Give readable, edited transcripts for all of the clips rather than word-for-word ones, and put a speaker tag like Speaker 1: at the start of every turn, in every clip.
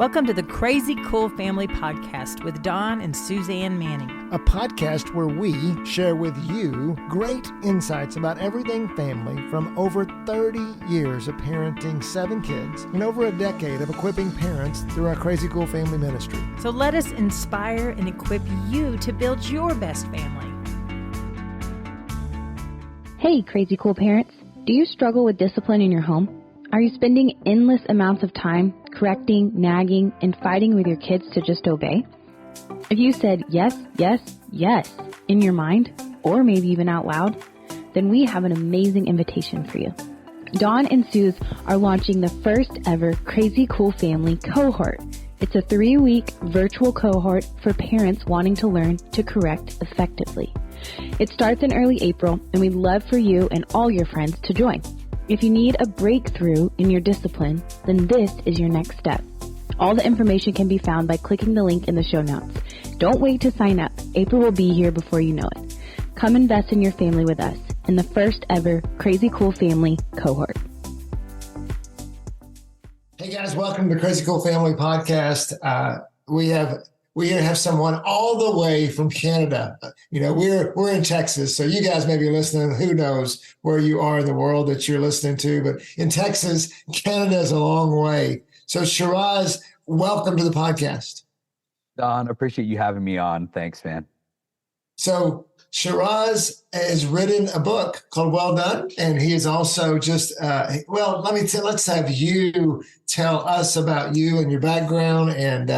Speaker 1: Welcome to the Crazy Cool Family Podcast with Don and Suzanne Manning.
Speaker 2: A podcast where we share with you great insights about everything family from over 30 years of parenting 7 kids and over a decade of equipping parents through our Crazy Cool Family ministry.
Speaker 1: So let us inspire and equip you to build your best family.
Speaker 3: Hey, Crazy Cool parents. Do you struggle with discipline in your home? Are you spending endless amounts of time correcting, nagging, and fighting with your kids to just obey? If you said yes, yes, yes in your mind, or maybe even out loud, then we have an amazing invitation for you. Dawn and Suze are launching the first ever Crazy Cool Family cohort. It's a 3-week virtual cohort for parents wanting to learn to correct effectively. It starts in early April, and we'd love for you and all your friends to join. If you need a breakthrough in your discipline, then this is your next step. All the information can be found by clicking the link in the show notes. Don't wait to sign up. April will be here before you know it. Come invest in your family with us in the first ever Crazy Cool Family cohort.
Speaker 2: Hey guys, welcome to the Crazy Cool Family Podcast. We have someone all the way from Canada. We're in Texas, so you guys may be listening. Who knows where you are in the world that you're listening to? But in Texas, Canada is a long way. So Shiraz, welcome to the podcast.
Speaker 4: Don, I appreciate you having me on. Thanks, man.
Speaker 2: So Shiraz has written a book called Well Done, and he is also let's have you tell us about you and your background and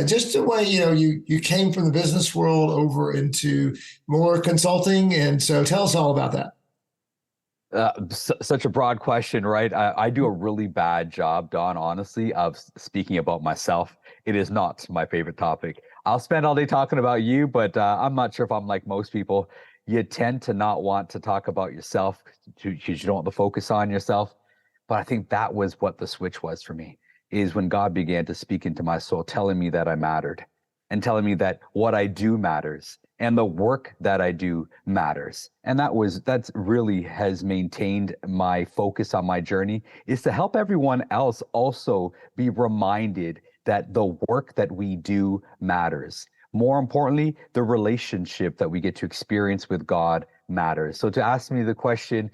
Speaker 2: just the way, you came from the business world over into more consulting. And so tell us all about that.
Speaker 4: Such a broad question, right? I do a really bad job, Don, honestly, of speaking about myself. It is not my favorite topic. I'll spend all day talking about you, but I'm not sure if I'm like most people. You tend to not want to talk about yourself because you don't want to focus on yourself. But I think that was what the switch was for me, is when God began to speak into my soul, telling me that I mattered and telling me that what I do matters and the work that I do matters. And that's really has maintained my focus on my journey, is to help everyone else also be reminded that the work that we do matters. More importantly, the relationship that we get to experience with God matters. So to ask me the question,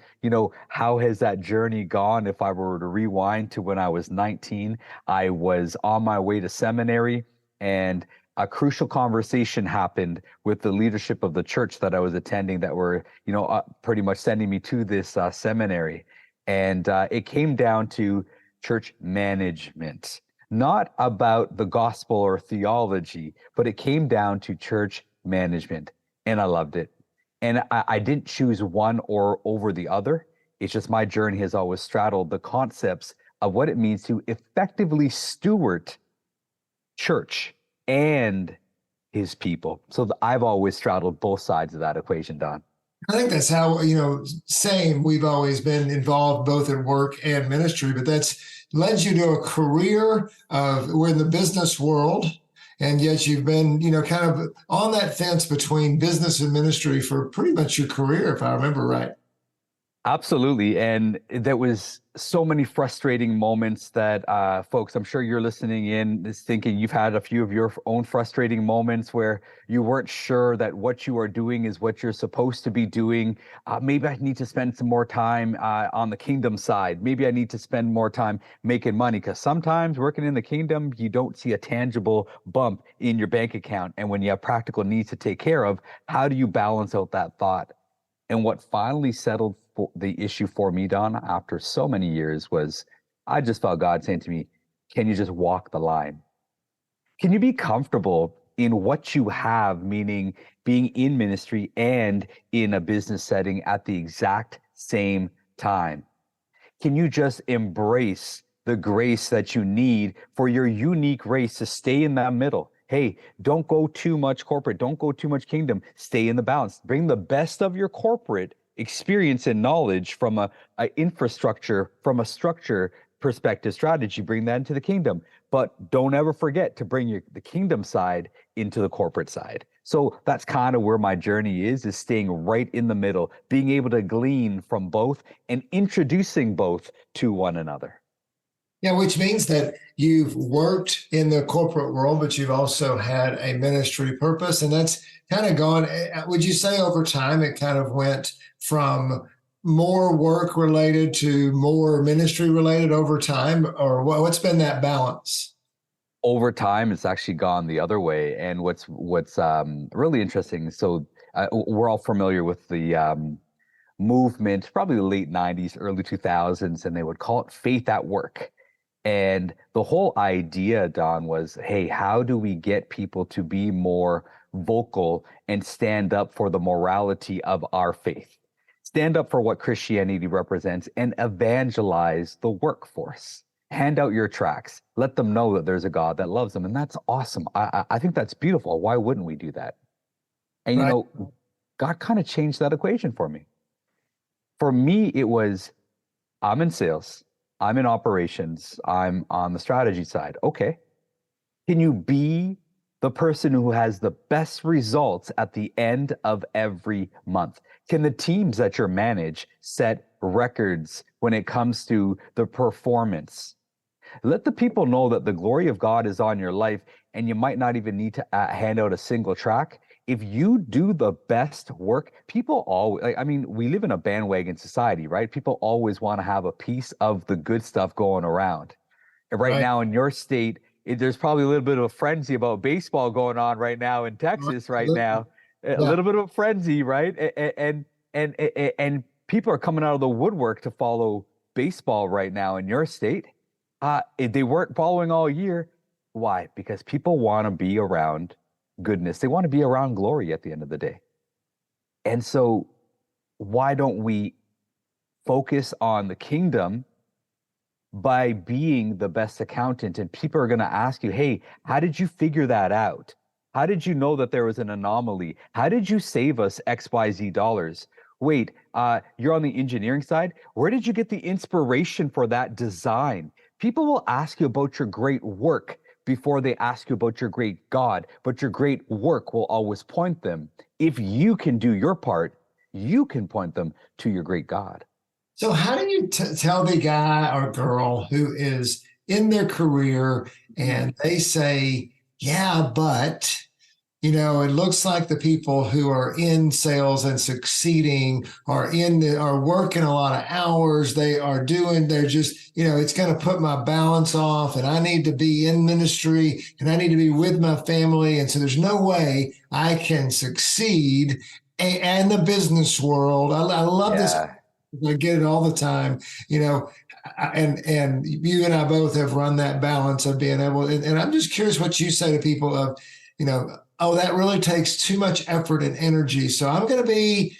Speaker 4: how has that journey gone? If I were to rewind to when I was 19, I was on my way to seminary, and a crucial conversation happened with the leadership of the church that I was attending that were, pretty much sending me to this seminary. And it came down to church management, not about the gospel or theology, but it came down to church management. And I loved it. And I didn't choose one or over the other. It's just my journey has always straddled the concepts of what it means to effectively steward church and his people. So I've always straddled both sides of that equation, Don.
Speaker 2: I think that's how, we've always been involved both in work and ministry, but that's led you to a career we're in the business world. And yet you've been, kind of on that fence between business and ministry for pretty much your career, if I remember right.
Speaker 4: Absolutely. And there was so many frustrating moments that folks, I'm sure you're listening in, is thinking you've had a few of your own frustrating moments where you weren't sure that what you are doing is what you're supposed to be doing. Maybe I need to spend some more time on the kingdom side. Maybe I need to spend more time making money, because sometimes working in the kingdom, you don't see a tangible bump in your bank account. And when you have practical needs to take care of, how do you balance out that thought? And what finally settled the issue for me, Don, after so many years, was I just felt God saying to me, can you just walk the line? Can you be comfortable in what you have, meaning being in ministry and in a business setting at the exact same time? Can you just embrace the grace that you need for your unique race to stay in that middle? Hey, don't go too much corporate. Don't go too much kingdom. Stay in the balance. Bring the best of your corporate experience and knowledge from a infrastructure, from a structure perspective strategy. Bring that into the kingdom. But don't ever forget to bring the kingdom side into the corporate side. So that's kind of where my journey is staying right in the middle, being able to glean from both and introducing both to one another.
Speaker 2: Yeah, which means that you've worked in the corporate world, but you've also had a ministry purpose. And that's kind of gone, would you say over time, it kind of went from more work related to more ministry related over time? Or what's been that balance?
Speaker 4: Over time, it's actually gone the other way. And what's really interesting, so we're all familiar with the movement, probably the late 90s, early 2000s, and they would call it faith at work. And the whole idea, Don, was, hey, how do we get people to be more vocal and stand up for the morality of our faith? Stand up for what Christianity represents and evangelize the workforce. Hand out your tracts. Let them know that there's a God that loves them. And that's awesome. I think that's beautiful. Why wouldn't we do that? And,
Speaker 2: Right.
Speaker 4: God kind of changed that equation for me. For me, it was, I'm in sales. I'm in operations. I'm on the strategy side. Okay. Can you be the person who has the best results at the end of every month? Can the teams that you manage set records when it comes to the performance? Let the people know that the glory of God is on your life, and you might not even need to hand out a single track. If you do the best work, people always, I mean, we live in a bandwagon society, right? People always want to have a piece of the good stuff going around. And right
Speaker 2: Right.
Speaker 4: now in your state, there's probably a little bit of a frenzy about baseball going on right now in Texas right now. A
Speaker 2: Yeah.
Speaker 4: little bit of a frenzy, right? And people are coming out of the woodwork to follow baseball right now in your state. If they weren't following all year. Why? Because people want to be around goodness. They want to be around glory at the end of the day. And so why don't we focus on the kingdom by being the best accountant? And people are going to ask you, hey, how did you figure that out? How did you know that there was an anomaly? How did you save us XYZ dollars? Wait, you're on the engineering side. Where did you get the inspiration for that design? People will ask you about your great work before they ask you about your great God, but your great work will always point them. If you can do your part, you can point them to your great God.
Speaker 2: So, how do you tell the guy or girl who is in their career and they say, yeah, but, it looks like the people who are in sales and succeeding are working a lot of hours. They're just, it's going to put my balance off, and I need to be in ministry and I need to be with my family. And so there's no way I can succeed in the business world. I love this.
Speaker 4: Yeah.
Speaker 2: I get it all the time, and you and I both have run that balance of being able, and I'm just curious what you say to people of, oh, that really takes too much effort and energy. So I'm going to be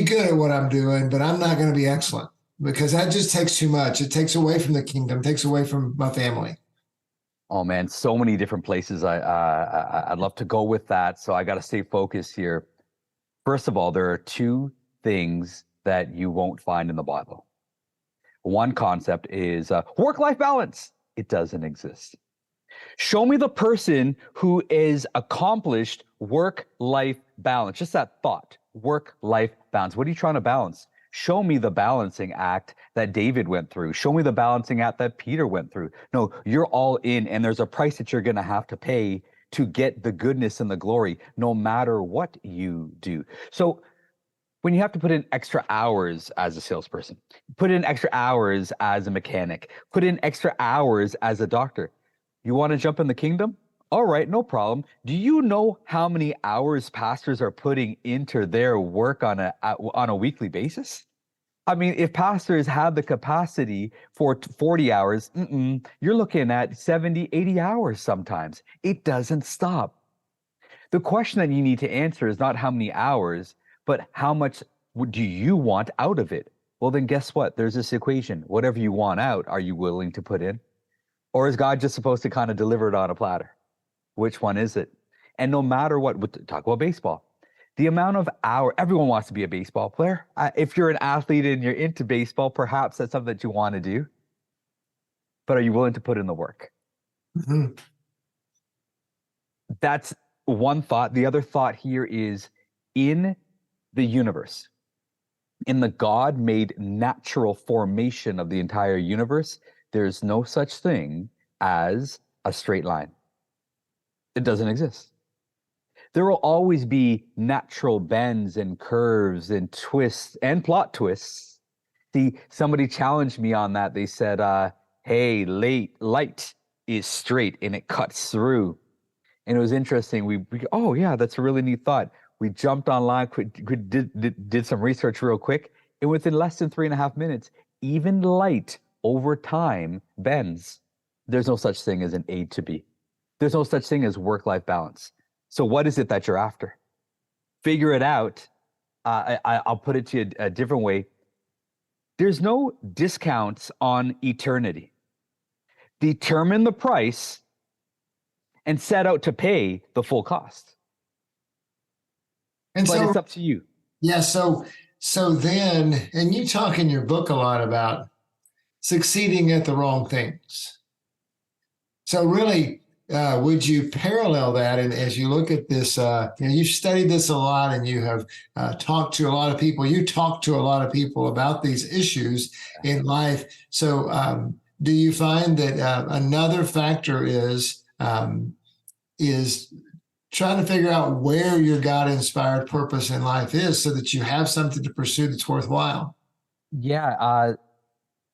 Speaker 2: good at what I'm doing, but I'm not going to be excellent because that just takes too much. It takes away from the kingdom, takes away from my family.
Speaker 4: Oh man, so many different places I'd love to go with that. So I got to stay focused here. First of all, there are two things that you won't find in the Bible. One concept is work-life balance. It doesn't exist. Show me the person who is accomplished work-life balance. Just that thought, work-life balance. What are you trying to balance? Show me the balancing act that David went through. Show me the balancing act that Peter went through. No, you're all in, and there's a price that you're going to have to pay to get the goodness and the glory, no matter what you do. So when you have to put in extra hours as a salesperson, put in extra hours as a mechanic, put in extra hours as a doctor, you want to jump in the kingdom? All right, no problem. Do you know how many hours pastors are putting into their work on a weekly basis? I mean, if pastors have the capacity for 40 hours, you're looking at 70, 80 hours sometimes. It doesn't stop. The question that you need to answer is not how many hours, but how much do you want out of it? Well, then guess what? There's this equation. Whatever you want out, are you willing to put in? Or is God just supposed to kind of deliver it on a platter? Which one is it? And no matter what, talk about baseball. The amount of hour, everyone wants to be a baseball player. If you're an athlete and you're into baseball, perhaps that's something that you want to do. But are you willing to put in the work?
Speaker 2: Mm-hmm.
Speaker 4: That's one thought. The other thought here is in the universe, in the God-made natural formation of the entire universe, there's no such thing as a straight line. It doesn't exist. There will always be natural bends and curves and twists and plot twists. See, somebody challenged me on that. They said, hey, light is straight and it cuts through. And it was interesting. We oh yeah, that's a really neat thought. We jumped online, did some research real quick, and within less than 3.5 minutes, even light over time bends. There's no such thing as an A to B. There's no such thing as work-life balance. So what is it that you're after? Figure it out. I'll put it to you a different way. There's no discounts on eternity. Determine the price and set out to pay the full cost.
Speaker 2: And
Speaker 4: but
Speaker 2: so
Speaker 4: it's up to you.
Speaker 2: Yeah. So then, and you talk in your book a lot about succeeding at the wrong things. So really, would you parallel that? And as you look at this, you've studied this a lot and you have talked to a lot of people. You talk to a lot of people about these issues in life. So do you find that another factor is trying to figure out where your God-inspired purpose in life is so that you have something to pursue that's worthwhile?
Speaker 4: Yeah,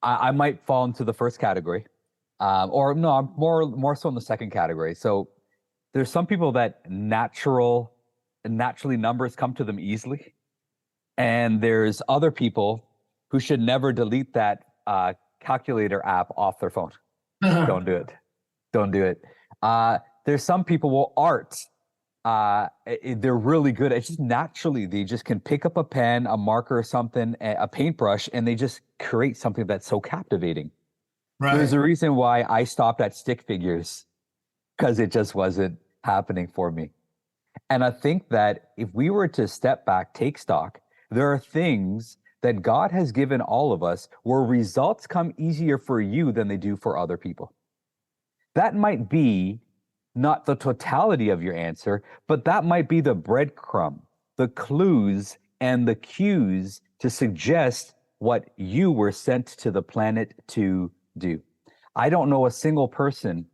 Speaker 4: I might fall into the first category. Or no, I'm more so in the second category. So there's some people that naturally numbers come to them easily. And there's other people who should never delete that calculator app off their phone. Don't do it. Don't do it. There's some people, well, art, they're really good at just naturally, they just can pick up a pen, a marker or something, a paintbrush, and they just create something that's so captivating. Right. There's a reason why I stopped at stick figures, because it just wasn't happening for me. And I think that if we were to step back, take stock, there are things that God has given all of us where results come easier for you than they do for other people. That might be not the totality of your answer, but that might be the breadcrumb, the clues and the cues to suggest what you were sent to the planet to do. I don't know a single person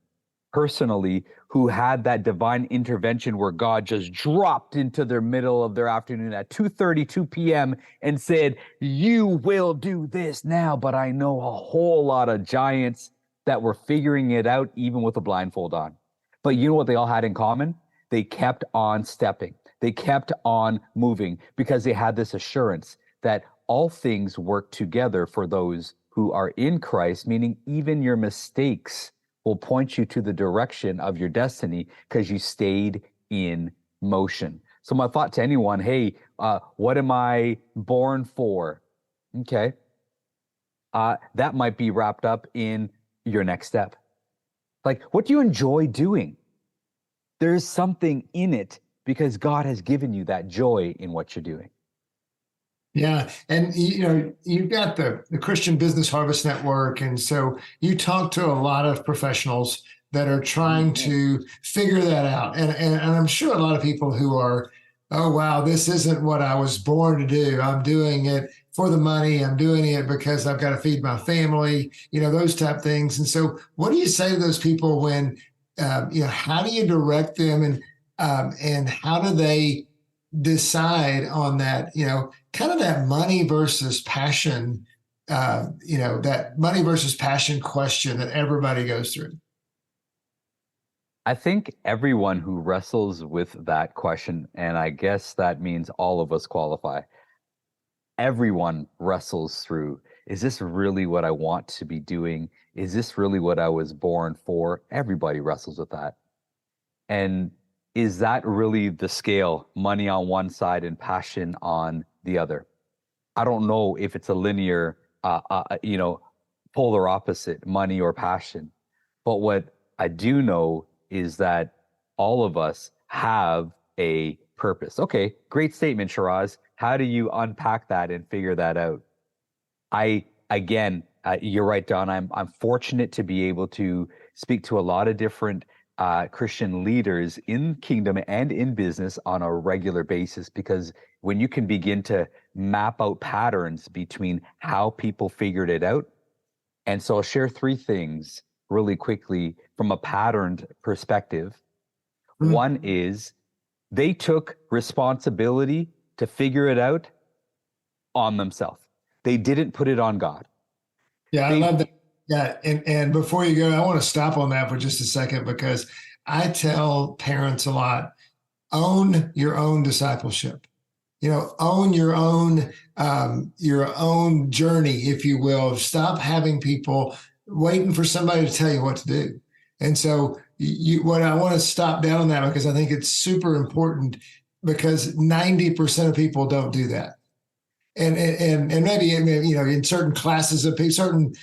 Speaker 4: personally who had that divine intervention where God just dropped into their middle of their afternoon at 2:32 p.m. and said, you will do this now. But I know a whole lot of giants that were figuring it out even with a blindfold on. But you know what they all had in common? They kept on stepping. They kept on moving because they had this assurance that all things work together for those who are in Christ, meaning even your mistakes will point you to the direction of your destiny because you stayed in motion. So my thought to anyone, hey, what am I born for? Okay. That might be wrapped up in your next step. Like, what do you enjoy doing? There's something in it because God has given you that joy in what you're doing.
Speaker 2: Yeah. And, you've got the Christian Business Harvest Network. And so you talk to a lot of professionals that are trying to figure that out. And I'm sure a lot of people who are, oh, wow, this isn't what I was born to do. I'm doing it for the money. I'm doing it because I've got to feed my family, those type things. And so what do you say to those people when, how do you direct them and how do they decide on that, kind of that money versus passion, that money versus passion question that everybody goes through?
Speaker 4: I think everyone who wrestles with that question, and I guess that means all of us qualify, everyone wrestles through, is this really what I want to be doing? Is this really what I was born for? Everybody wrestles with that. And is that really the scale, money on one side and passion on the other? I don't know if it's a linear, polar opposite, money or passion. But what I do know is that all of us have a purpose. Okay, great statement, Shiraz. How do you unpack that and figure that out? You're right, Don. I'm fortunate to be able to speak to a lot of different Christian leaders in kingdom and in business on a regular basis, because when you can begin to map out patterns between how people figured it out And so I'll share three things really quickly from a patterned perspective. One is they took responsibility to figure it out on themselves. They didn't put it on God.
Speaker 2: Yeah, I love that. Yeah, and before you go, I want to stop on that for just a second, because I tell parents a lot, own your own discipleship. Own your own journey, if you will. Stop having people waiting for somebody to tell you what to do. And so what I want to stop down on that, because I think it's super important, because 90% of people don't do that. And maybe, in certain classes of people, certain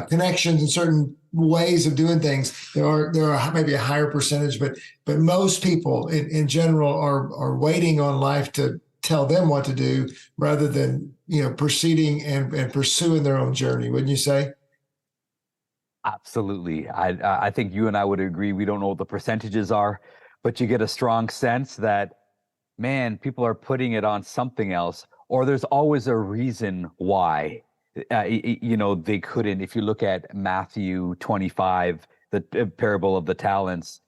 Speaker 2: connections and certain ways of doing things, there are maybe a higher percentage, but most people in general are waiting on life to tell them what to do, rather than proceeding and pursuing their own journey. Wouldn't you say?
Speaker 4: Absolutely. I think you and I would agree. We don't know what the percentages are, but you get a strong sense that, man, people are putting it on something else, or there's always a reason why they couldn't. If you look at Matthew 25, the parable of the talents,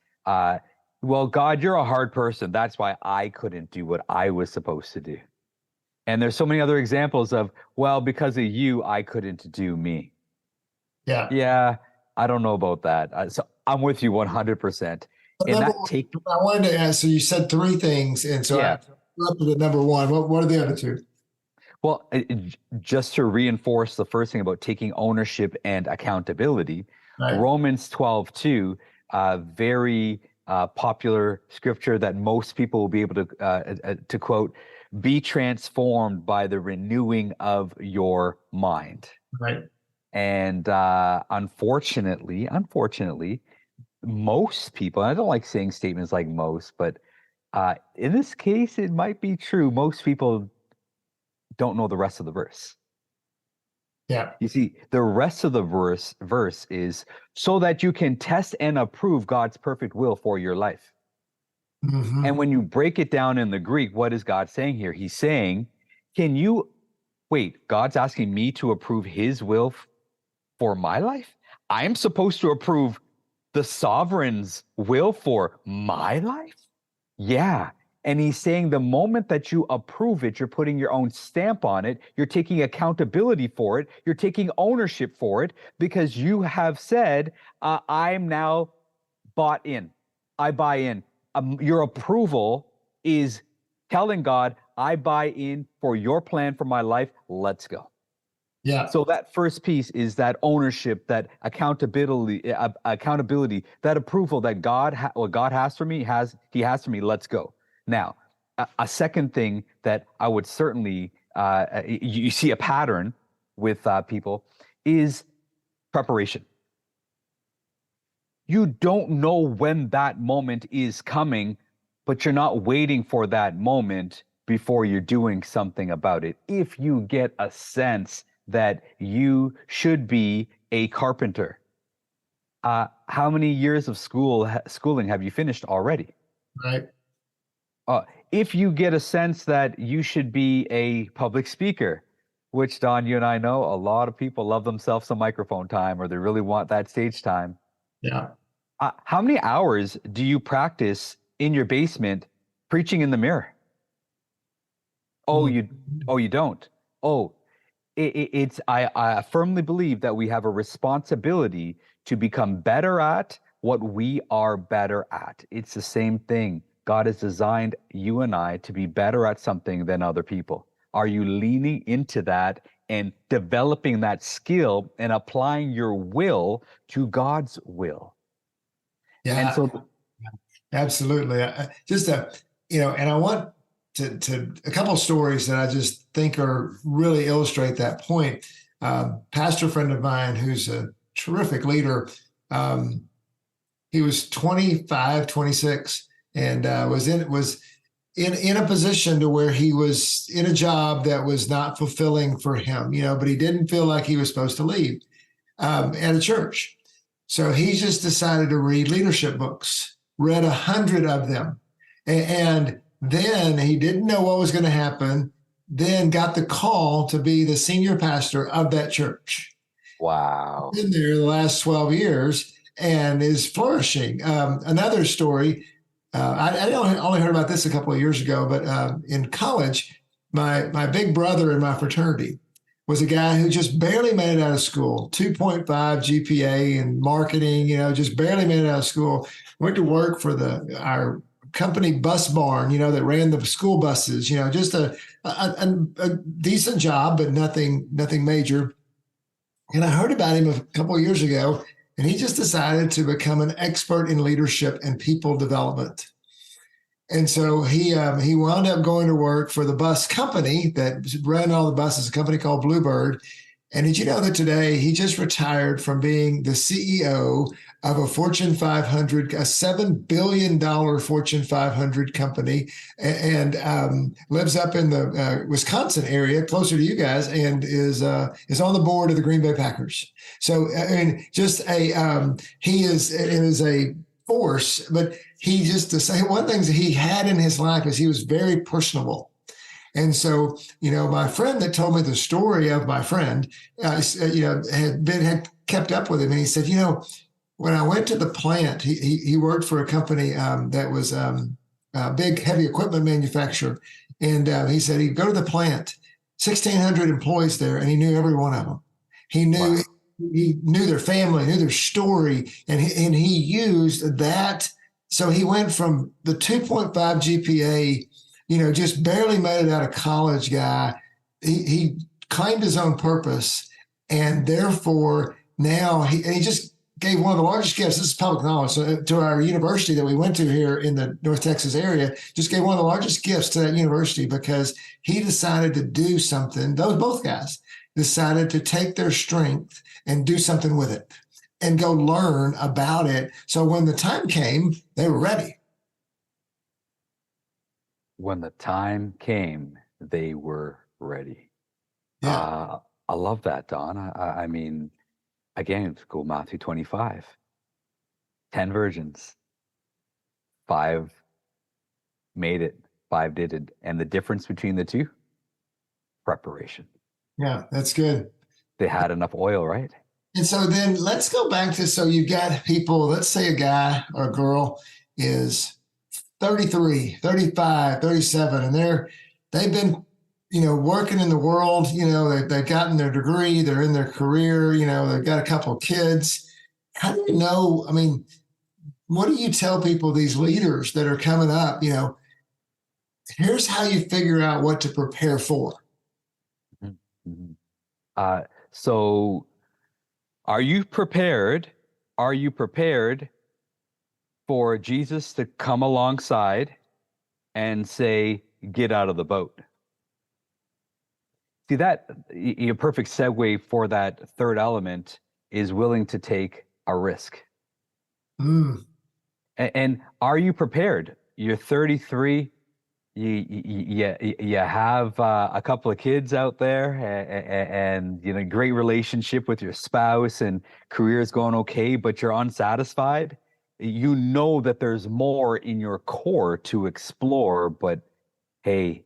Speaker 4: well, God, you're a hard person. That's why I couldn't do what I was supposed to do. And there's so many other examples of, well, because of you, I couldn't do me. Yeah, I don't know about that. So I'm with you 100%. And
Speaker 2: I wanted to ask, so you said three things, and so I interrupted at number one. What are the other two?
Speaker 4: Well, just to reinforce the first thing about taking ownership and accountability, right. Romans 12:2, very popular scripture that most people will be able to quote, be transformed by the renewing of your mind.
Speaker 2: Right.
Speaker 4: And unfortunately, most people, and I don't like saying statements like most, but in this case, it might be true. Most people don't know the rest of the verse.
Speaker 2: Yeah.
Speaker 4: You see, the rest of the verse is so that you can test and approve God's perfect will for your life. Mm-hmm. And when you break it down in the Greek, what is God saying here? He's saying, God's asking me to approve his will for my life? I'm supposed to approve the sovereign's will for my life? Yeah. And he's saying the moment that you approve it, you're putting your own stamp on it. You're taking accountability for it. You're taking ownership for it, because you have said, I'm now bought in. I buy in. Your approval is telling God, I buy in for your plan for my life. Let's go.
Speaker 2: Yeah.
Speaker 4: So that first piece is that ownership, that accountability, that approval that what God has for me, he has for me. Let's go. Now, a second thing that I would certainly, you see a pattern with people, is preparation. You don't know when that moment is coming, but you're not waiting for that moment before you're doing something about it. If you get a sense that you should be a carpenter, how many years of schooling have you finished already?
Speaker 2: Right.
Speaker 4: If you get a sense that you should be a public speaker, which, Don, you and I know, a lot of people love themselves some microphone time, or they really want that stage time.
Speaker 2: Yeah.
Speaker 4: How many hours do you practice in your basement preaching in the mirror? You don't. I firmly believe that we have a responsibility to become better at what we are better at. It's the same thing. God has designed you and I to be better at something than other people. Are you leaning into that and developing that skill and applying your will to God's will?
Speaker 2: Yeah,
Speaker 4: and so,
Speaker 2: absolutely. And I want to a couple of stories that I just think really illustrate that point. Pastor friend of mine, who's a terrific leader, he was 25, 26, and was in a position to where he was in a job that was not fulfilling for him, but he didn't feel like he was supposed to leave at a church. So he just decided to read leadership books, read 100 of them. And then he didn't know what was going to happen, then got the call to be the senior pastor of that church.
Speaker 4: Wow.
Speaker 2: Been there the last 12 years and is flourishing. Another story, I only heard about this a couple of years ago, but in college, my big brother in my fraternity was a guy who just barely made it out of school, 2.5 GPA in marketing, just barely made it out of school. Went to work for our company bus barn, that ran the school buses, just a decent job, but nothing major. And I heard about him a couple of years ago, and he just decided to become an expert in leadership and people development. And so he wound up going to work for the bus company that ran all the buses, a company called Bluebird. And did you know that today he just retired from being the CEO of a Fortune 500, a $7 billion Fortune 500 company, and lives up in the Wisconsin area, closer to you guys, and is on the board of the Green Bay Packers. So, I mean, he is a force, but he just to say one thing that he had in his life is he was very personable. And so, my friend that told me the story of my friend, had kept up with him, and he said, when I went to the plant, he worked for a company that was a big heavy equipment manufacturer, and he said he'd go to the plant, 1,600 employees there, and he knew every one of them. He knew. Wow. He knew their family, knew their story, and he used that. So he went from the 2.5 GPA, just barely made it out of college guy. He claimed his own purpose, and therefore now he just gave one of the largest gifts. This is public knowledge. So to our university that we went to here in the North Texas area, just gave one of the largest gifts to that university because he decided to do something. Both guys decided to take their strength and do something with it and go learn about it. So when the time came, they were ready.
Speaker 4: When the time came, they were ready.
Speaker 2: Yeah.
Speaker 4: I love that, Don. I mean, again, go Matthew 25. 10 virgins. 5 made it, 5 didn't. And the difference between the two? Preparation.
Speaker 2: Yeah, that's good.
Speaker 4: They had enough oil, right?
Speaker 2: And so then let's go back to, so you've got people, let's say a guy or a girl is 33, 35, 37, and they've been, working in the world, they've gotten their degree, they're in their career, they've got a couple of kids. How do you know, I mean, what do you tell people, these leaders that are coming up, here's how you figure out what to prepare for?
Speaker 4: Mm-hmm. So are you prepared? Are you prepared for Jesus to come alongside and say, get out of the boat? See, that a perfect segue for that third element is willing to take a risk. And are you prepared? You're 33. You have a couple of kids out there, and great relationship with your spouse, and career is going okay, but you're unsatisfied. You know that there's more in your core to explore, but hey,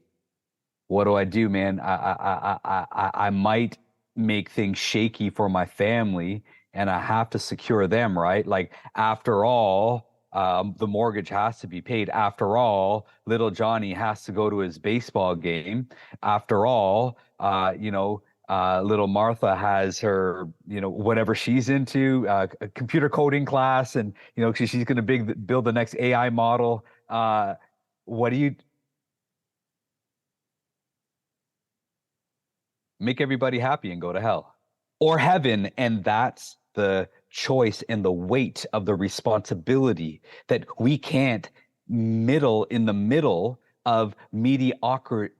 Speaker 4: what do I do, man? I might make things shaky for my family, and I have to secure them, right? Like, after all, the mortgage has to be paid. After all, little Johnny has to go to his baseball game. After all, little Martha has her, whatever she's into, a computer coding class, and she's going to build the next AI model. What do you make everybody happy and go to hell or heaven? And that's the choice and the weight of the responsibility that we can't in the middle of mediocrity,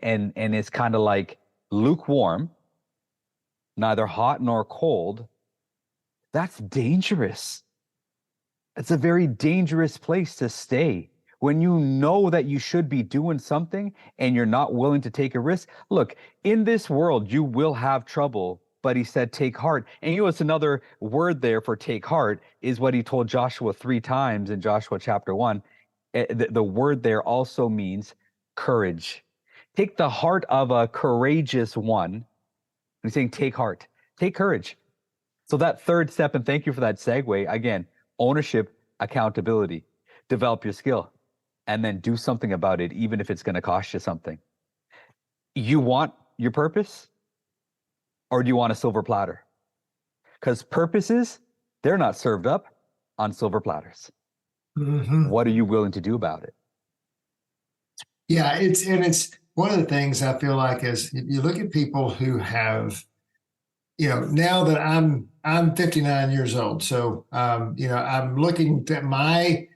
Speaker 4: and it's kind of like lukewarm, neither hot nor cold. That's dangerous. It's a very dangerous place to stay when you know that you should be doing something and you're not willing to take a risk. Look, in this world, you will have trouble, but he said, take heart. And it's another word there for take heart is what he told Joshua 3 times in Joshua chapter 1. The word there also means courage. Take the heart of a courageous one. He's saying, take heart. Take courage. So that third step, and thank you for that segue, again, ownership, accountability, develop your skill, and then do something about it, even if it's going to cost you something. You want your purpose, or do you want a silver platter? Because purposes, they're not served up on silver platters.
Speaker 2: Mm-hmm.
Speaker 4: What are you willing to do about it?
Speaker 2: Yeah, it's one of the things I feel like is you look at people who have, now that I'm 59 years old, so I'm looking at my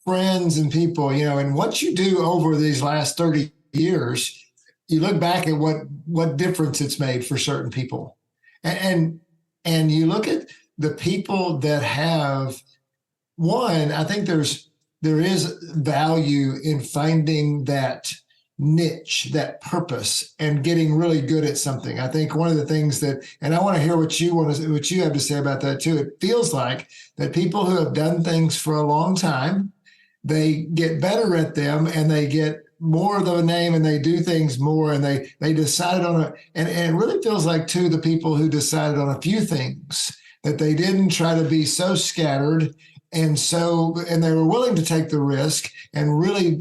Speaker 2: friends and people, and what you do over these last 30 years, you look back at what difference it's made for certain people, and you look at the people that have one. I think there is value in finding that niche, that purpose, and getting really good at something. I think one of the things and I want to hear what you have to say about that too. It feels like that people who have done things for a long time, they get better at them and they get more of the name and they do things more and they decide on and it really feels like too, the people who decided on a few things, that they didn't try to be so scattered and they were willing to take the risk and really,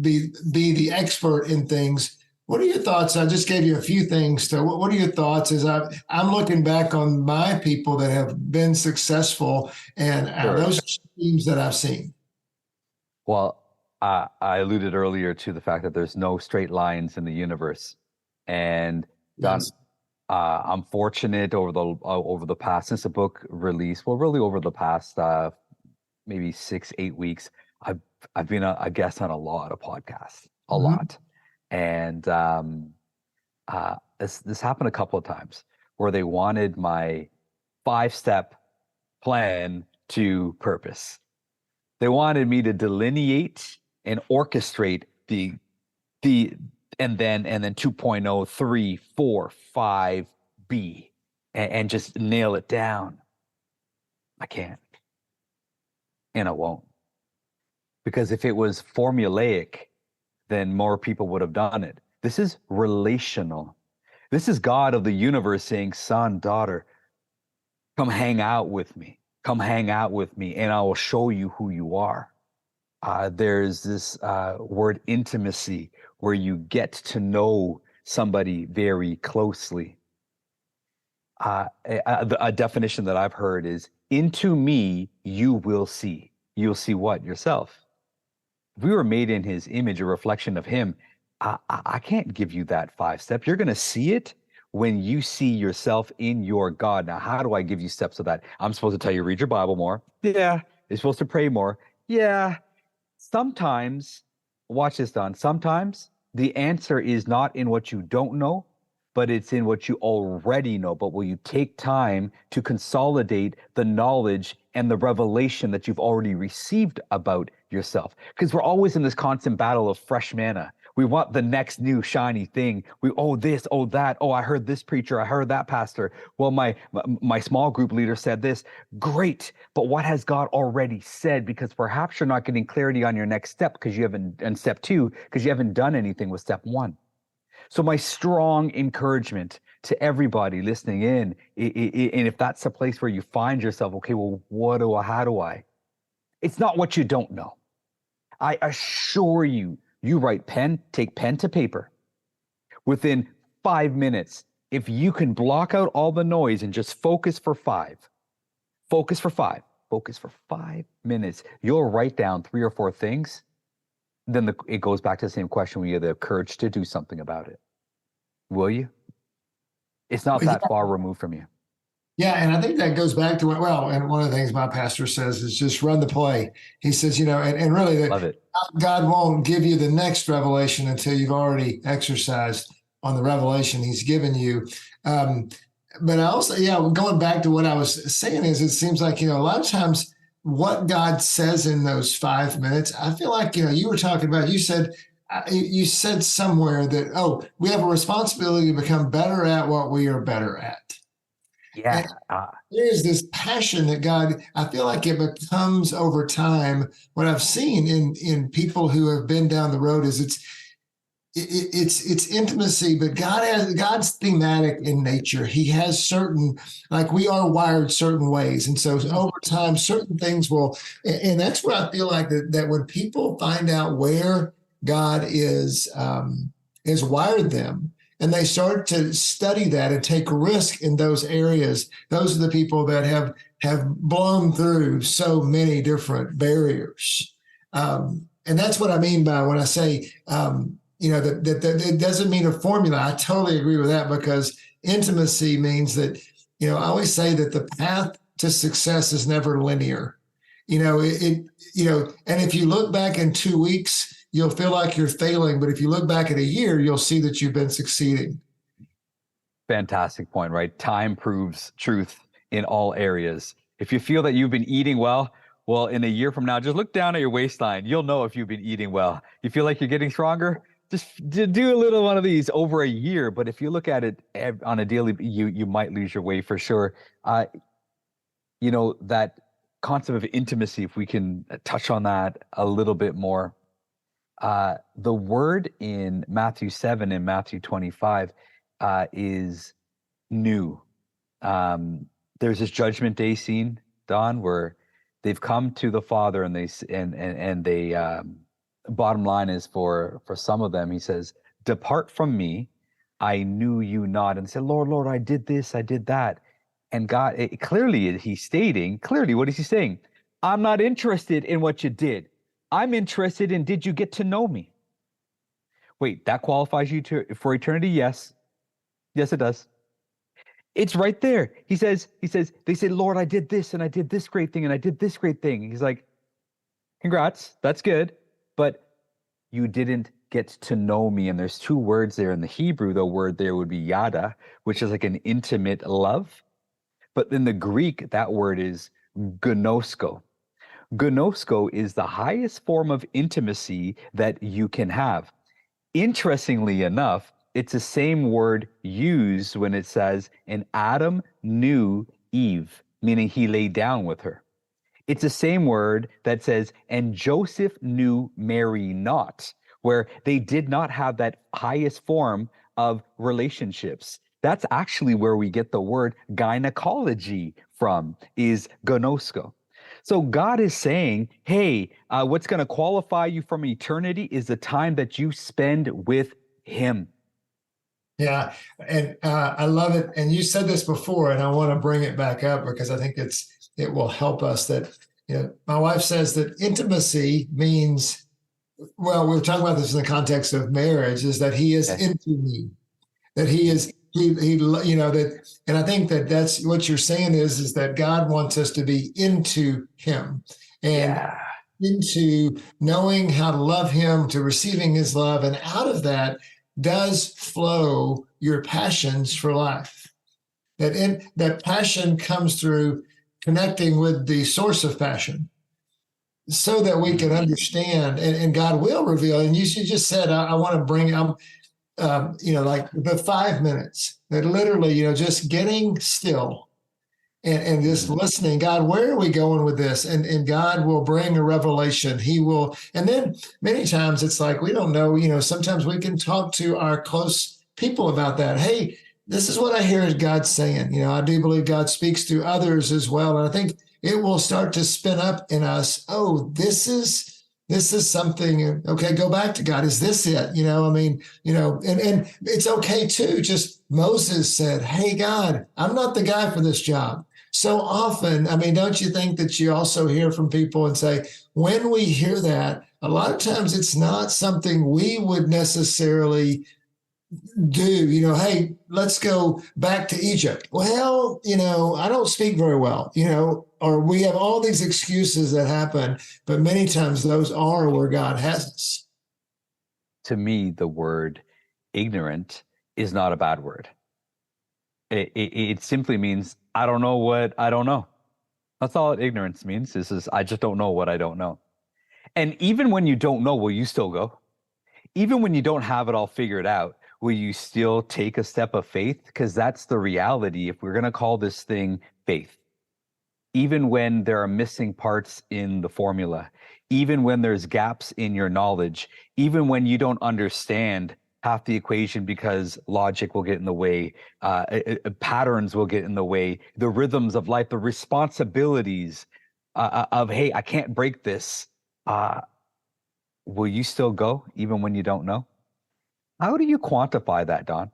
Speaker 2: be the expert in things. What are your thoughts? I just gave you a few things. What are your thoughts as I'm looking back on my people that have been successful and those are themes that I've seen.
Speaker 4: Well, I alluded earlier to the fact that there's no straight lines in the universe, and
Speaker 2: Yes.
Speaker 4: I'm fortunate over the past, since the book release, well, really over the past maybe 6-8 weeks, I've been a guest on a lot of podcasts, a
Speaker 2: Mhm.
Speaker 4: lot, and this happened a couple of times where they wanted my 5-step plan to purpose. They wanted me to delineate and orchestrate the and then 2.0, 3, 4, 5B and just nail it down. I can't. And I won't. Because if it was formulaic, then more people would have done it. This is relational. This is God of the universe saying, son, daughter, come hang out with me. Come hang out with me and I will show you who you are. There's this word intimacy where you get to know somebody very closely. A definition that I've heard is, into me, you will see. You'll see what? Yourself. If we were made in his image, a reflection of him, I can't give you that 5-step. You're going to see it when you see yourself in your God. Now, how do I give you steps of that? I'm supposed to tell you, read your Bible more. Yeah. You're supposed to pray more. Yeah. Sometimes, watch this, Don. Sometimes the answer is not in what you don't know, but it's in what you already know. But will you take time to consolidate the knowledge and the revelation that you've already received about yourself? Because we're always in this constant battle of fresh manna. We want the next new shiny thing. This, that. Oh, I heard this preacher. I heard that pastor. Well, my small group leader said this. Great. But what has God already said? Because perhaps you're not getting clarity on your next step and step 2, because you haven't done anything with step 1. So my strong encouragement to everybody listening in, and if that's a place where you find yourself, okay, well, how do I? It's not what you don't know. I assure you, take pen to paper. Within 5 minutes, if you can block out all the noise and just focus for 5 minutes, you'll write down 3 or 4 things. Then it goes back to the same question. We have the courage to do something about it. Will you? It's not that far removed from you.
Speaker 2: Yeah, and I think that goes back to and one of the things my pastor says is just run the play. He says, and really that
Speaker 4: Love it.
Speaker 2: God won't give you the next revelation until you've already exercised on the revelation he's given you. But I also, going back to what I was saying is, it seems like, a lot of times what God says in those 5 minutes, I feel like, you were talking about, you said somewhere that, we have a responsibility to become better at what we are better at.
Speaker 4: Yeah.
Speaker 2: There's this passion that God, I feel like it becomes over time. What I've seen in people who have been down the road is it's intimacy, but God's thematic in nature. He has certain, like we are wired certain ways, and so over time, certain things will, and that's where I feel like that when people find out where God is wired them, and they start to study that and take risk in those areas, those are the people that have blown through so many different barriers. And that's what I mean by when I say, that it doesn't mean a formula. I totally agree with that, because intimacy means that, I always say that the path to success is never linear. And if you look back in 2 weeks, you'll feel like you're failing. But if you look back at a year, you'll see that you've been succeeding.
Speaker 4: Fantastic point, right? Time proves truth in all areas. If you feel that you've been eating well, in a year from now, just look down at your waistline. You'll know if you've been eating well. You feel like you're getting stronger? Just do a little one of these over a year. But if you look at it on a daily, you might lose your way for sure. That concept of intimacy, if we can touch on that a little bit more. The word in Matthew 7 and Matthew 25 is new. There's this judgment day scene, Don, where they've come to the Father, and they bottom line is for some of them, he says, "Depart from me, I knew you not." And said, "Lord, Lord, I did this, I did that." And God, he's stating clearly, what is he saying? I'm not interested in what you did. I'm interested in, did you get to know me? Wait, that qualifies you for eternity? Yes. Yes, it does. It's right there. He says, they say, "Lord, I did this and I did this great thing and I did this great thing." He's like, congrats, that's good. But you didn't get to know me. And there's 2 words there in the Hebrew. The word there would be yada, which is like an intimate love. But in the Greek, that word is gnosko. Gnosko is the highest form of intimacy that you can have. Interestingly enough, it's the same word used when it says, "And Adam knew Eve," meaning he lay down with her. It's the same word that says, "And Joseph knew Mary not," where they did not have that highest form of relationships. That's actually where we get the word gynecology from, is gnosko. So God is saying, hey, what's going to qualify you from eternity is the time that you spend with him.
Speaker 2: Yeah, and I love it. And you said this before, and I want to bring it back up because I think it will help us. That my wife says that intimacy means, well, we were talking about this in the context of marriage, is that he is into me, that he is that, and I think that's what you're saying is that God wants us to be into him and into knowing how to love him, to receiving his love, and out of that does flow your passions for life. That passion comes through connecting with the source of passion, so that we can understand, and God will reveal. And you just said, I want to bring like the 5 minutes that literally, just getting still and just listening. God, where are we going with this? And God will bring a revelation. He will. And then many times it's like, we don't know, sometimes we can talk to our close people about that. Hey, this is what I hear God saying. I do believe God speaks to others as well. And I think it will start to spin up in us. Oh, this is something. Okay, go back to God. Is this it? And it's okay too. Just Moses said, "Hey, God, I'm not the guy for this job." So often, don't you think that you also hear from people and say, when we hear that, a lot of times it's not something we would necessarily do, hey, let's go back to Egypt. Well, I don't speak very well, or we have all these excuses that happen, but many times those are where God has us.
Speaker 4: To me, the word ignorant is not a bad word. It simply means, I don't know what I don't know. That's all ignorance means. I just don't know what I don't know. And even when you don't know, will you still go? Even when you don't have it all figured out, will you still take a step of faith? Because that's the reality. If we're going to call this thing faith, even when there are missing parts in the formula, even when there's gaps in your knowledge, even when you don't understand half the equation because logic will get in the way, patterns will get in the way, the rhythms of life, the responsibilities of, hey, I can't break this. Will you still go even when you don't know? How do you quantify that, Don?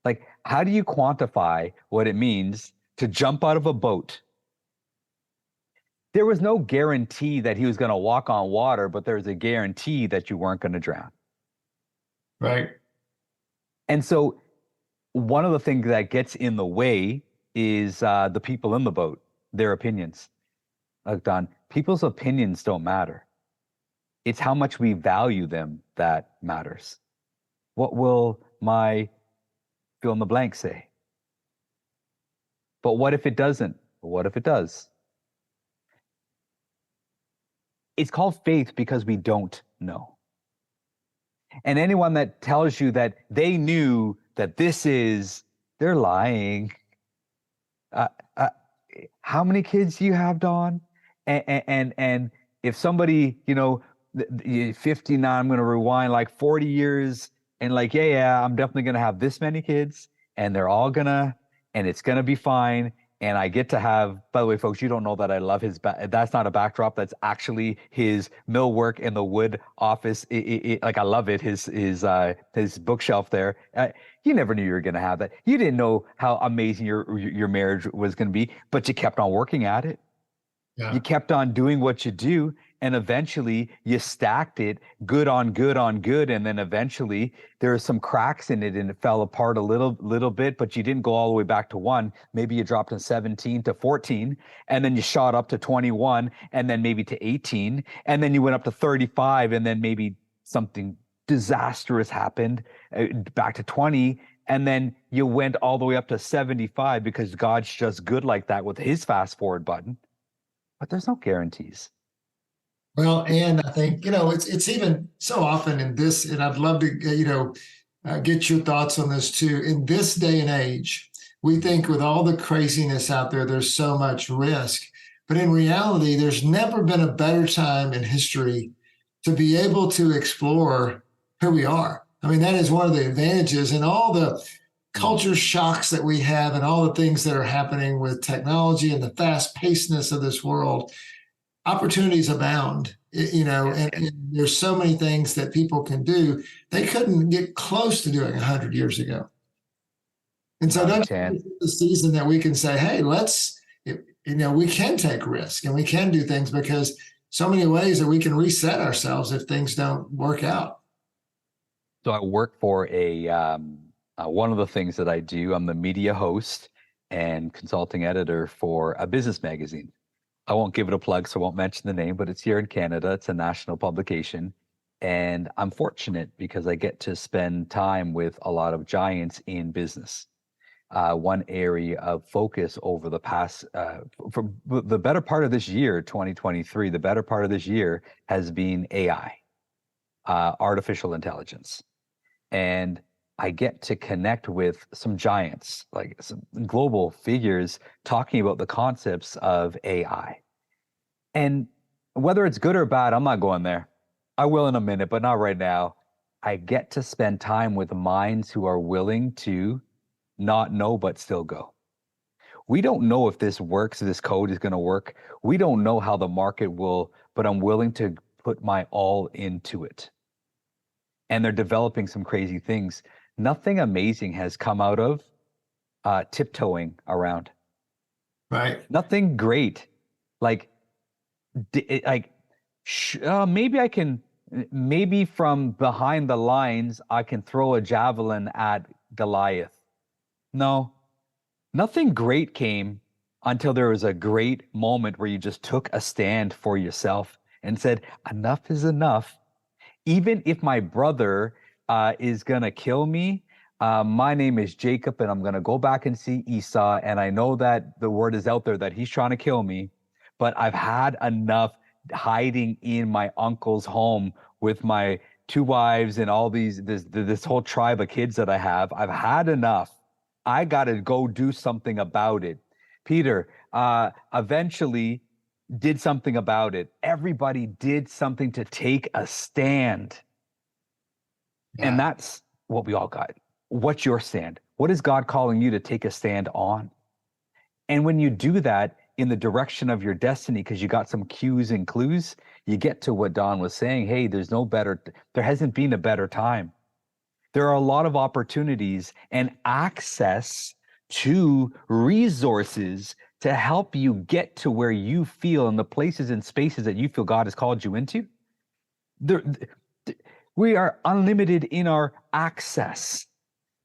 Speaker 4: Like, how do you quantify what it means to jump out of a boat? There was no guarantee that he was going to walk on water, but there's a guarantee that you weren't going to drown.
Speaker 2: Right.
Speaker 4: And so one of the things that gets in the way is the people in the boat, their opinions. Like, Don, people's opinions don't matter. It's how much we value them that matters. What will my fill in the blank say? But what if it doesn't? What if it does? It's called faith because we don't know. And anyone that tells you that they knew that they're lying. How many kids do you have, Dawn? And if somebody, 59, I'm going to rewind like 40 years and like, yeah, I'm definitely going to have this many kids and and it's going to be fine. And I get to have, by the way, folks, you don't know that I love that's not a backdrop. That's actually his millwork in the wood office. Like, I love it. His bookshelf there. You never knew you were going to have that. You didn't know how amazing your marriage was going to be, but you kept on working at it. Yeah. You kept on doing what you do. And eventually you stacked it good on good on good. And then eventually there were some cracks in it and it fell apart a little bit, but you didn't go all the way back to 1. Maybe you dropped from 17 to 14, and then you shot up to 21, and then maybe to 18. And then you went up to 35, and then maybe something disastrous happened back to 20. And then you went all the way up to 75 because God's just good like that with his fast forward button. But there's no guarantees.
Speaker 2: Well, and I think, it's even so often in this, and I'd love to, get your thoughts on this too. In this day and age, we think with all the craziness out there, there's so much risk. But in reality, there's never been a better time in history to be able to explore who we are. I mean, that is one of the advantages, and all the culture shocks that we have and all the things that are happening with technology and the fast pacedness of this world. Opportunities abound, and there's so many things that people can do they couldn't get close to doing 100 years ago. And so that's the season that we can say, hey, we can take risk and we can do things, because so many ways that we can reset ourselves if things don't work out.
Speaker 4: So I work for one of the things that I do, I'm the media host and consulting editor for a business magazine. I won't give it a plug, so I won't mention the name, but it's here in Canada. It's a national publication. And I'm fortunate because I get to spend time with a lot of giants in business. One area of focus over the past, for the better part of this year, 2023, the better part of this year has been AI, artificial intelligence. And I get to connect with some giants, like some global figures, talking about the concepts of AI. And whether it's good or bad, I'm not going there. I will in a minute, but not right now. I get to spend time with minds who are willing to not know, but still go. We don't know if this works, if this code is going to work. We don't know how the market will, but I'm willing to put my all into it. And they're developing some crazy things. Nothing amazing has come out of tiptoeing around.
Speaker 2: Right.
Speaker 4: Nothing great. Maybe from behind the lines, I can throw a javelin at Goliath. No, nothing great came until there was a great moment where you just took a stand for yourself and said, enough is enough. Even if my brother is going to kill me, my name is Jacob, and I'm going to go back and see Esau. And I know that the word is out there that he's trying to kill me, but I've had enough hiding in my uncle's home with my 2 wives and all this whole tribe of kids that I have. I've had enough. I got to go do something about it. Peter eventually did something about it. Everybody did something to take a stand. Yeah. And what we all got. What's your stand? What is God calling you to take a stand on? And when you do that in the direction of your destiny, because you got some cues and clues, you get to what Don was saying. Hey, there hasn't been a better time. There are a lot of opportunities and access to resources to help you get to where you feel, in the places and spaces that you feel God has called you into. We are unlimited in our access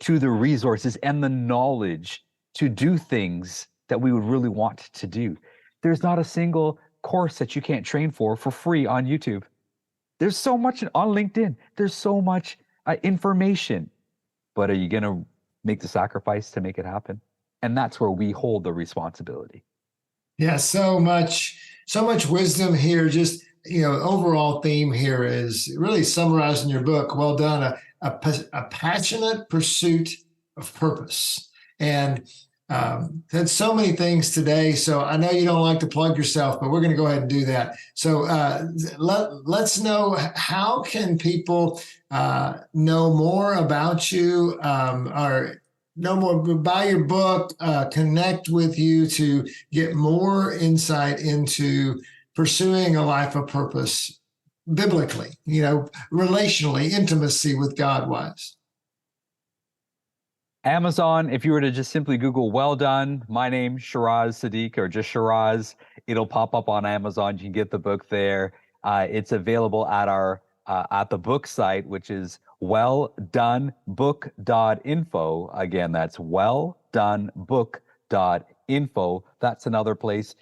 Speaker 4: to the resources and the knowledge to do things that we would really want to do. There's not a single course that you can't train for free on YouTube. There's so much on LinkedIn. There's so much information. But are you going to make the sacrifice to make it happen? And that's where we hold the responsibility.
Speaker 2: Yeah, so much wisdom here. Just, overall theme here is really summarized in your book. Well done. A passionate pursuit of purpose. And said so many things today. So I know you don't like to plug yourself, but we're going to go ahead and do that. So let's know, how can people know more about you, or know more, buy your book, connect with you to get more insight into pursuing a life of purpose biblically, relationally, intimacy with God wise?
Speaker 4: Amazon, if you were to just simply Google "well done," my name, Shiraz Siddique, or just Shiraz, it'll pop up on Amazon. You can get the book there. It's available at our at the book site, which is welldonebook.info. Again, that's welldonebook.info. That's another place.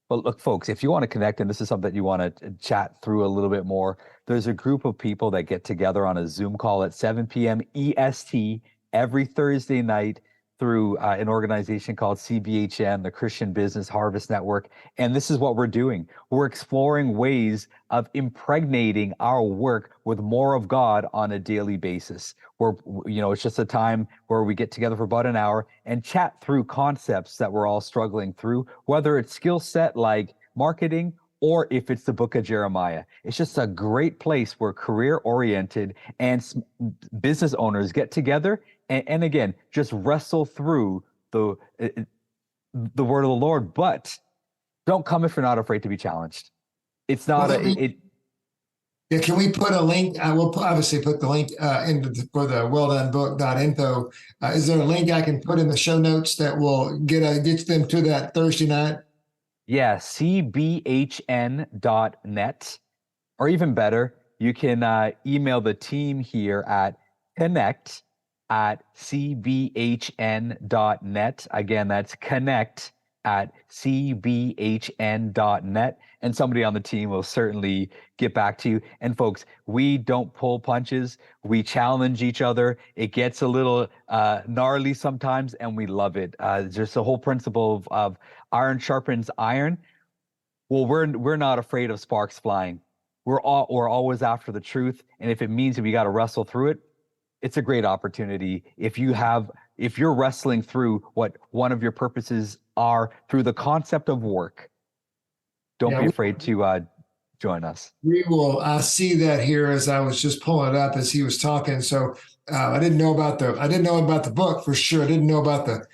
Speaker 4: But look, folks, if you want to connect, and this is something that you want to chat through a little bit more, there's a group of people that get together on a Zoom call at 7 p.m. EST every Thursday night through an organization called CBHN, the Christian Business Harvest Network. And this is what we're doing. We're exploring ways of impregnating our work with more of God on a daily basis. It's just a time where we get together for about an hour and chat through concepts that we're all struggling through, whether it's skill set like marketing, or if it's the book of Jeremiah. It's just a great place where career-oriented and business owners get together and again, just wrestle through the word of the Lord. But don't come if you're not afraid to be challenged. It's not
Speaker 2: Yeah, can we put a link? I will obviously put the link for the welldonebook.info. Is there a link I can put in the show notes that will get them to that Thursday night?
Speaker 4: Yeah, cbhn.net, or even better, you can email the team here at connect@cbhn.net. Again, that's connect@cbhn.net, and somebody on the team will certainly get back to you. And folks, we don't pull punches. We challenge each other. It gets a little gnarly sometimes, and we love it. Just the whole principle of iron sharpens iron. Well, we're not afraid of sparks flying. We're always after the truth, and if it means that we got to wrestle through it, it's a great opportunity. If you're wrestling through what one of your purposes are through the concept of work, don't be afraid to join us.
Speaker 2: We will. I see that here as I was just pulling it up as he was talking. So I didn't know about the book for sure. I didn't know about the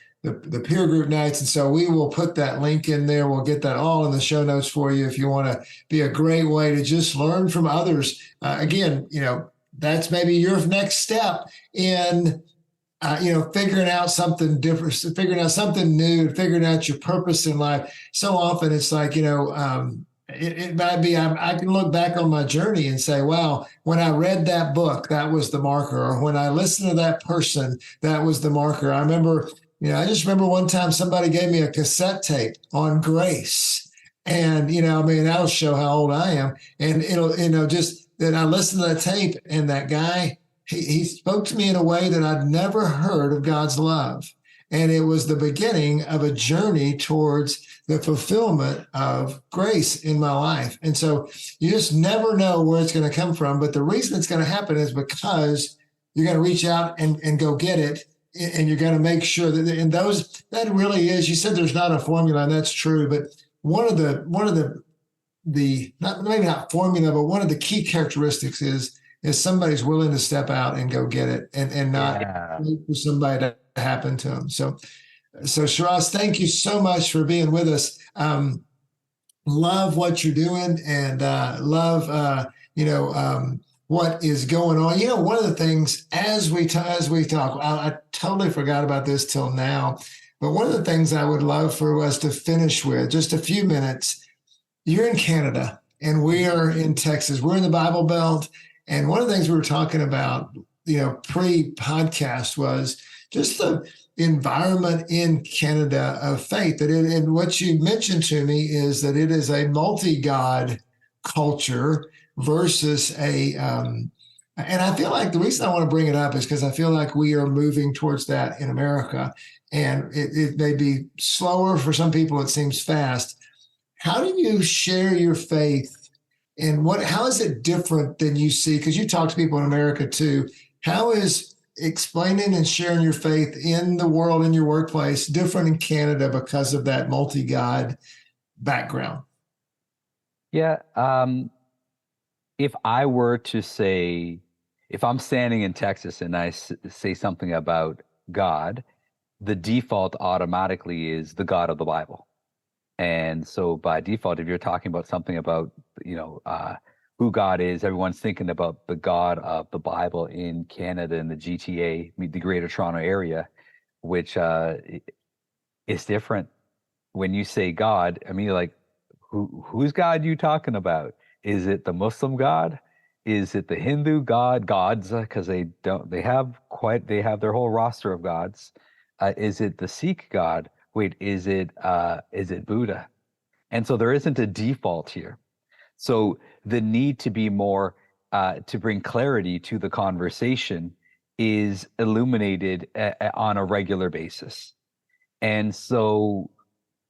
Speaker 2: peer group nights. And so we will put that link in there. We'll get that all in the show notes for you if you want to be a great way to just learn from others. Again, that's maybe your next step in, figuring out something different, figuring out something new, figuring out your purpose in life. So often it's like, it might be, I can look back on my journey and say, wow, when I read that book, that was the marker. Or when I listened to that person, that was the marker. I just remember one time somebody gave me a cassette tape on grace. And, that'll show how old I am. And it'll, just that I listened to that tape, and that guy, he spoke to me in a way that I'd never heard of God's love. And it was the beginning of a journey towards the fulfillment of grace in my life. And so you just never know where it's going to come from. But the reason it's going to happen is because you're going to reach out and go get it. And you're going to make sure that really is, you said there's not a formula, and that's true. But one of the maybe not formula, but one of the key characteristics is is somebody's willing to step out and go get it and not wait for somebody to happen to them. So Shiraz, thank you so much for being with us. Love what you're doing and love, what is going on. One of the things as we talk, I totally forgot about this till now, but one of the things I would love for us to finish with, just a few minutes, you're in Canada and we are in Texas. We're in the Bible Belt. And one of the things we were talking about, pre-podcast was just the environment in Canada of faith. And what you mentioned to me is that it is a multi-God culture versus and I feel like the reason I want to bring it up is because I feel like we are moving towards that in America. And it may be slower for some people, it seems fast. How do you share your faith and how is it different than you see? Because you talk to people in America too. How is explaining and sharing your faith in the world, in your workplace, different in Canada because of that multi-God background?
Speaker 4: Yeah. If I were to say, if I'm standing in Texas and I say something about God, the default automatically is the God of the Bible. And so by default, if you're talking about something about, who God is, everyone's thinking about the God of the Bible in Canada and the GTA, the Greater Toronto Area, which is different. When you say God, I mean, like, whose God you talking about? Is it the Muslim God? Is it the Hindu gods? Because they have their whole roster of gods. Is it the Sikh God? Wait, is it Buddha? And so there isn't a default here. So the need to be more, to bring clarity to the conversation is illuminated on a regular basis. And so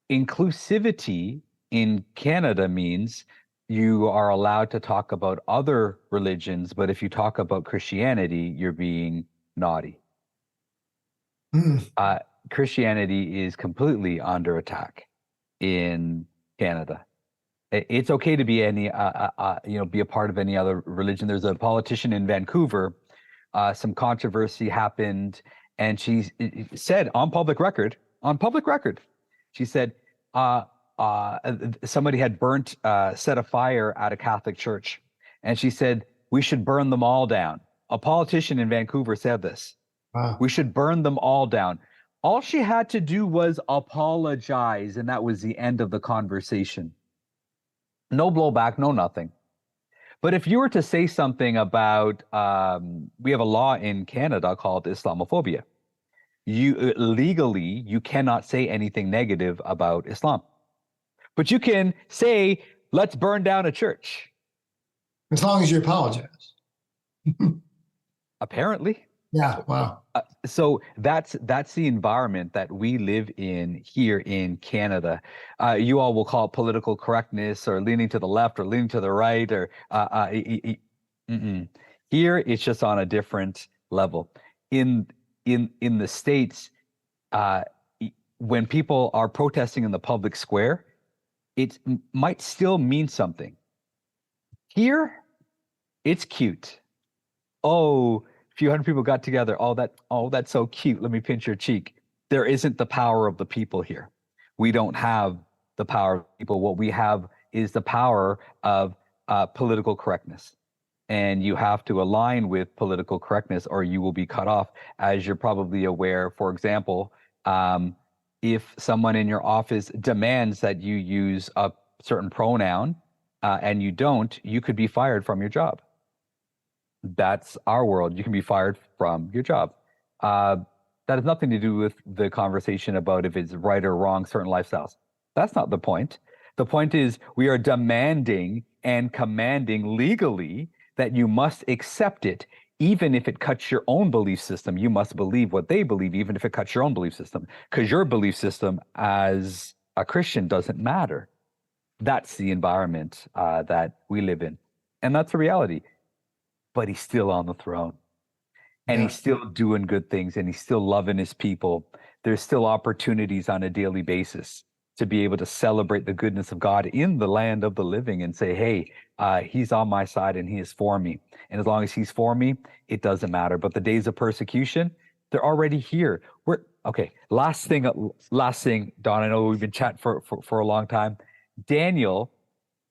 Speaker 4: inclusivity in Canada means you are allowed to talk about other religions, but if you talk about Christianity, you're being naughty. Christianity is completely under attack in Canada. It's okay to be be a part of any other religion. There's a politician in Vancouver, some controversy happened, and she said on public record, she said, somebody had set a fire at a Catholic church. And she said, we should burn them all down. A politician in Vancouver said this. Wow. We should burn them all down. All she had to do was apologize, and that was the end of the conversation. No blowback, no nothing. But if you were to say something about, we have a law in Canada called Islamophobia. Legally, you cannot say anything negative about Islam. But you can say, let's burn down a church.
Speaker 2: As long as you apologize.
Speaker 4: Apparently.
Speaker 2: Yeah, wow.
Speaker 4: So that's the environment that we live in here in Canada. You all will call it political correctness or leaning to the left or leaning to the right or here it's just on a different level. In the States, when people are protesting in the public square, it might still mean something. Here, it's cute. Oh, a few hundred people got together. Oh, that's so cute. Let me pinch your cheek. There isn't the power of the people here. We don't have the power of people. What we have is the power of political correctness. And you have to align with political correctness or you will be cut off. As you're probably aware, for example, if someone in your office demands that you use a certain pronoun and you don't, you could be fired from your job. That's our world. You can be fired from your job. That has nothing to do with the conversation about if it's right or wrong, certain lifestyles. That's not the point. The point is we are demanding and commanding legally that you must accept it. Even if it cuts your own belief system, you must believe what they believe, even if it cuts your own belief system, because your belief system as a Christian doesn't matter. That's the environment that we live in. And that's the reality. But he's still on the throne. And he's still doing good things and he's still loving his people. There's still opportunities on a daily basis to be able to celebrate the goodness of God in the land of the living and say, hey, he's on my side and he is for me. And as long as he's for me, it doesn't matter. But the days of persecution, they're already here. Okay. Last thing, Don, I know we've been chatting for a long time. Daniel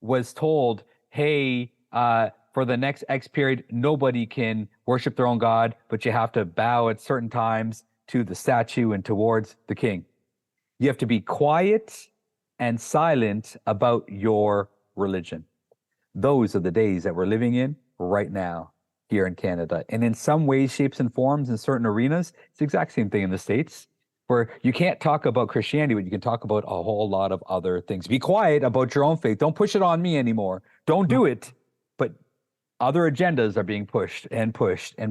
Speaker 4: was told, hey, for the next X period, nobody can worship their own God, but you have to bow at certain times to the statue and towards the king. You have to be quiet and silent about your religion. Those are the days that we're living in right now here in Canada. And in some ways, shapes, and forms in certain arenas, it's the exact same thing in the States, where you can't talk about Christianity, but you can talk about a whole lot of other things. Be quiet about your own faith. Don't push it on me anymore. Don't do it. But other agendas are being pushed and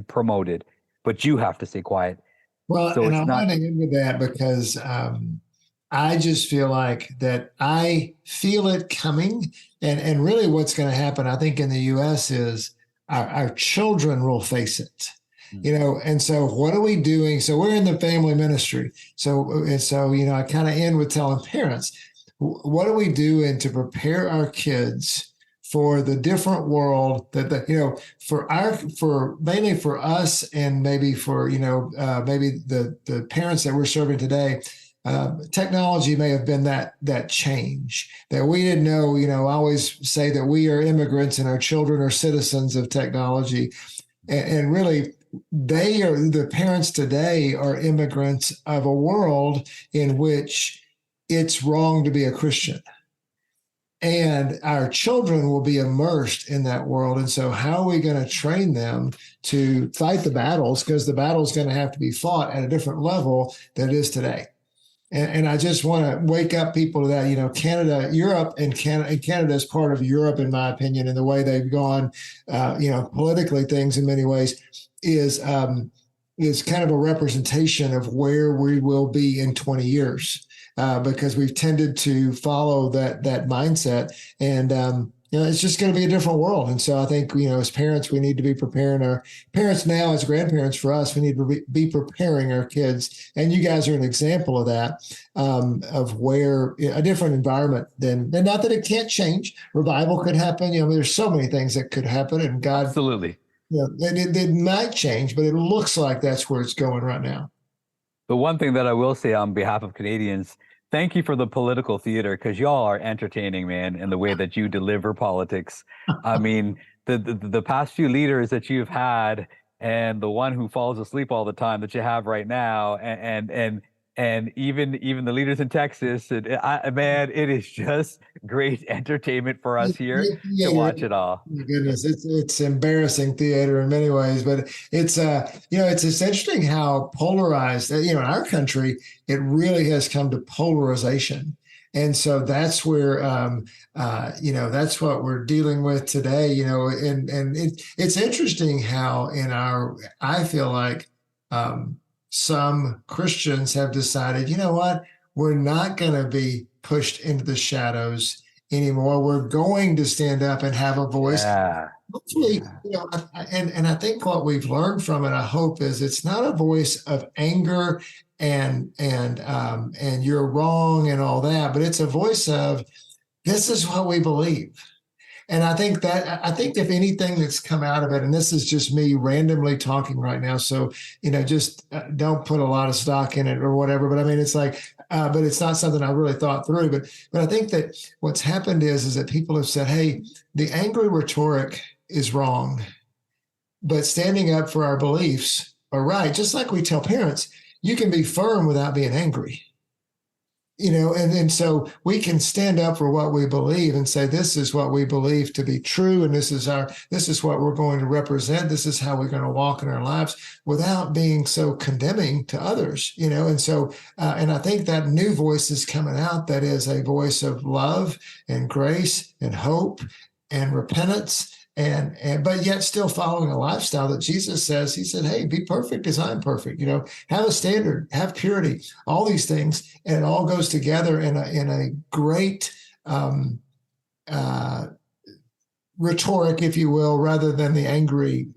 Speaker 4: promoted, but you have to stay quiet.
Speaker 2: Well,
Speaker 4: so
Speaker 2: and I want to end with that because I just feel like that I feel it coming. And really what's going to happen, I think, in the U.S. is our children will face it. And so what are we doing? So we're in the family ministry. So I kind of end with telling parents, what are we doing to prepare our kids for the different world for mainly for us and maybe for, maybe the parents that we're serving today. Technology may have been that change that we didn't know. I always say that we are immigrants and our children are citizens of technology, and really the parents today are immigrants of a world in which it's wrong to be a Christian. And our children will be immersed in that world. And so how are we going to train them to fight the battles? Because the battle is going to have to be fought at a different level than it is today. And I just want to wake up people to that. Canada, Europe, and Canada is part of Europe, in my opinion, and the way they've gone, politically, things in many ways is kind of a representation of where we will be in 20 years. Because we've tended to follow that mindset, and it's just going to be a different world. And so I think as parents, we need to be preparing our parents now. As grandparents, for us, we need to be preparing our kids. And you guys are an example of that, of where a different environment and not that it can't change. Revival could happen. There's so many things that could happen, and God
Speaker 4: absolutely.
Speaker 2: It might change, but it looks like that's where it's going right now.
Speaker 4: The one thing that I will say on behalf of Canadians, thank you for the political theater, because y'all are entertaining, man, in the way that you deliver politics. I mean, the past few leaders that you've had, and the one who falls asleep all the time that you have right now, and even the leaders in Texas, man, it is just great entertainment for us here to watch it all.
Speaker 2: My goodness, it's embarrassing theater in many ways, but it's it's interesting how polarized. In our country, it really has come to polarization, and so that's where that's what we're dealing with today. And it's interesting how I feel like. Some Christians have decided, we're not going to be pushed into the shadows anymore. We're going to stand up and have a voice.
Speaker 4: Yeah.
Speaker 2: Hopefully, and I think what we've learned from it, I hope, is it's not a voice of anger and you're wrong and all that, but it's a voice of, this is what we believe. And I think if anything that's come out of it, and this is just me randomly talking right now, so, just don't put a lot of stock in it or whatever. But I mean, it's like, but it's not something I really thought through. But I think that what's happened is that people have said, hey, the angry rhetoric is wrong, but standing up for our beliefs are right. Just like we tell parents, you can be firm without being angry. And so we can stand up for what we believe and say, this is what we believe to be true. And this is what we're going to represent. This is how we're going to walk in our lives without being so condemning to others, And so, and I think that new voice is coming out. That is a voice of love and grace and hope and repentance. But yet still following a lifestyle that Jesus says, he said, hey, be perfect as I'm perfect, have a standard, have purity, all these things. And it all goes together in a great rhetoric, if you will, rather than the angry,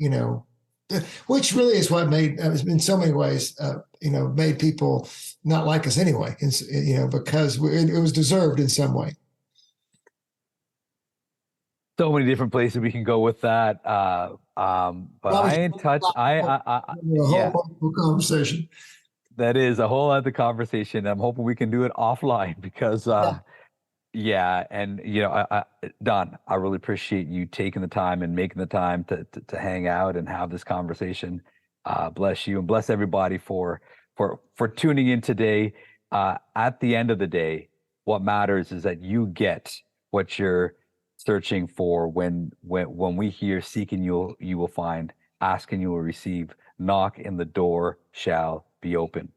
Speaker 2: Which really is what made, in so many ways, made people not like us anyway, because it was deserved in some way.
Speaker 4: So many different places we can go with that. But I ain't touch. Yeah,
Speaker 2: whole conversation.
Speaker 4: that is a whole other conversation. I'm hoping we can do it offline because, yeah. And Don, I really appreciate you taking the time and making the time to hang out and have this conversation. Bless you and bless everybody for tuning in today. At the end of the day, what matters is that you get what you're searching for. When we hear seek and you will find, ask and you will receive, knock and the door shall be open.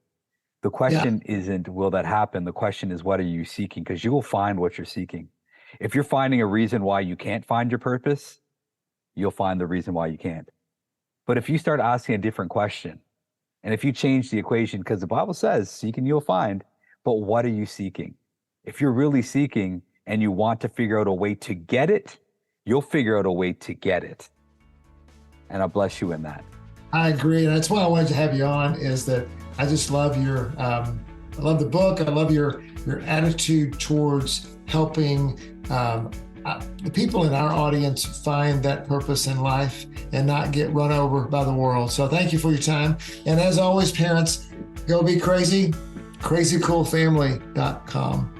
Speaker 4: The question isn't will that happen? The question is what are you seeking? Because you will find what you're seeking. If you're finding a reason why you can't find your purpose, you'll find the reason why you can't. But if you start asking a different question, and if you change the equation, because the Bible says seek and you'll find, but what are you seeking? If you're really seeking and you want to figure out a way to get it, you'll figure out a way to get it. And I bless you in that.
Speaker 2: I agree. And that's why I wanted to have you on, is that I just love I love the book. I love your attitude towards helping the people in our audience find that purpose in life and not get run over by the world. So thank you for your time. And as always, parents, go be crazy, crazycoolfamily.com.